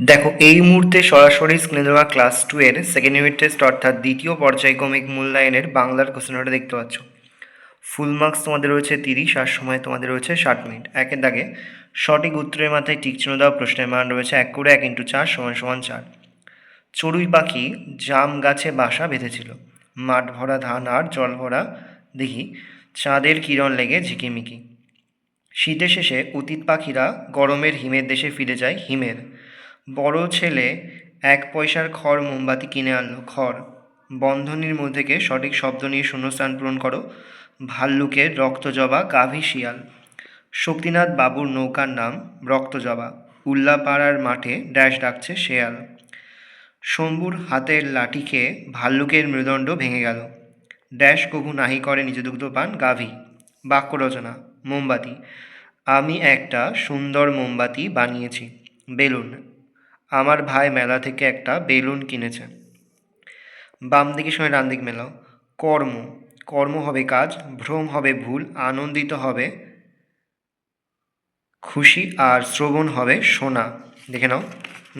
দেখো এই মুহূর্তে সরাসরি স্ক্রিনে দেওয়া ক্লাস 2 এর সেকেন্ড ইউনিট টেস্ট অর্থাৎ দ্বিতীয় পর্যায়ক্রমিক মূল্যায়নের বাংলার কোশ্চেনটা দেখতে পাচ্ছ। ফুল মার্কস তোমাদের রয়েছে 30 আর সময় তোমাদের রয়েছে 60 মিনিট। একের দাগে সঠিক উত্তরের মাথায় টিক চিহ্ন দেওয়া প্রশ্নের মান রয়েছে 1 করে 1 × 4 = 4। চড়ুই পাখি জাম গাছে বাসা বেঁধেছিল, মাঠ ভরা ধান আর জল ভরা দিঘি, চাঁদের কিরণ লেগে ঝিকিমিকি। শীতের শেষে অতীত পাখিরা গরমের হিমের দেশে ফিরে যায় হিমের। বড় ছেলে 1 পয়সার খড় মোমবাতি কিনে আনলো খড়। বন্ধনীর মধ্যে থেকে সঠিক শব্দ নিয়ে শূন্যস্থান পূরণ করো। ভাল্লুকের রক্তজবা গাভী শিয়াল। শক্তিনাথ বাবুর নৌকার নাম রক্তজবা। উল্লাপাড়ার মাঠে ড্যাশ ডাকছে শেয়াল। শম্ভুর হাতের লাঠি খেয়ে ভাল্লুকের মেরুদণ্ড ভেঙে গেল। ড্যাশ কভু নাহি করে নিজ দুগ্ধ পান গাভী। বাক্য রচনা। মোমবাতি। আমি একটা সুন্দর মোমবাতি বানিয়েছি। বেলুন। আমার ভাই মেলা থেকে একটা বেলুন কিনেছে। বাম দিকের সঙ্গে ডান দিক মেলাও। কর্ম। কর্ম হবে কাজ, ভ্রম হবে ভুল, আনন্দিত হবে খুশি, আর শ্রবণ হবে শোনা। দেখে নাও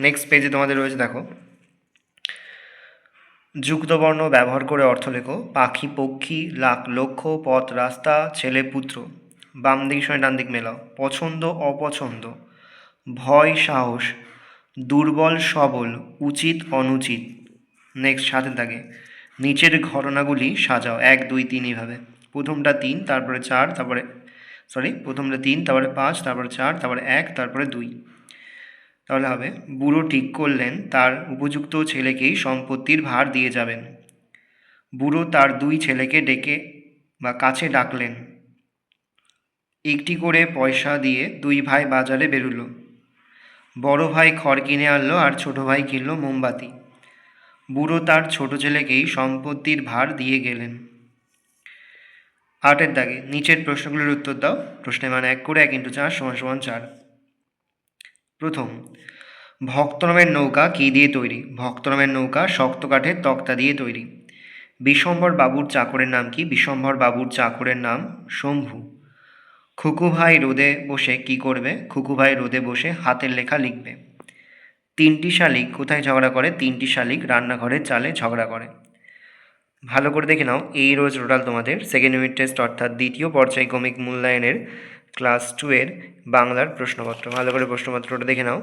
নেক্সট পেজে তোমাদের রয়েছে, দেখো যুক্তবর্ণ ব্যবহার করে অর্থ লেখো। পাখি পক্ষী, লাখ লক্ষ্য, পথ রাস্তা, ছেলে পুত্র। বাম দিকের সঙ্গে ডান দিক মেলাও। পছন্দ অপছন্দ, ভয় সাহস, দুর্বল সবল, উচিত অনুচিত। নেক্সট সাথে থাকে নিচের ঘটনাগুলি সাজাও 1 2 3 এইভাবে। প্রথমটা 3, তারপরে 4, প্রথমটা 3, তারপরে 5, তারপরে 4, তারপরে 1, তারপরে 2। তাহলে হবে বুড়ো ঠিক করলেন তার উপযুক্ত ছেলেকেই সম্পত্তির ভার দিয়ে যাবেন। বুড়ো তার 2 ছেলেকে ডেকে বা কাছে ডাকলেন। একটি করে পয়সা দিয়ে 2 ভাই বাজারে বেরুলো। বড় ভাই খড় কিনে আনলো আর ছোট ভাই কিনলো মোমবাতি। বুড়ো তার ছোট ছেলেকেই সম্পত্তির ভার দিয়ে গেলেন। 8 দাগে নিচের প্রশ্নগুলোর উত্তর দাও। প্রশ্নের মান 1 করে 1 × 4 = 4। প্রথম, ভক্তরামের নৌকা কী দিয়ে তৈরি? ভক্তরামের নৌকা শক্ত কাঠের তক্তা দিয়ে তৈরি। বিশ্বম্ভর বাবুর চাকরের নাম কি? বিশ্বম্ভর বাবুর চাকরের নাম শম্ভু। খুকু ভাই রোদে বসে কি করবে? খুকু ভাই রোদে বসে হাতের লেখা লিখবে। 3টি শালিক কোথায় ঝগড়া করে? 3টি শালিক রান্নাঘরের চালে ঝগড়া করে। ভালো করে দেখে নাও, এই রোজ টোটাল তোমাদের সেকেন্ড ইউনিট টেস্ট অর্থাৎ দ্বিতীয় পর্যায়ক্রমিক মূল্যায়নের ক্লাস 2 এর বাংলার প্রশ্নপত্র। ভালো করে প্রশ্নপত্রটা দেখে নাও।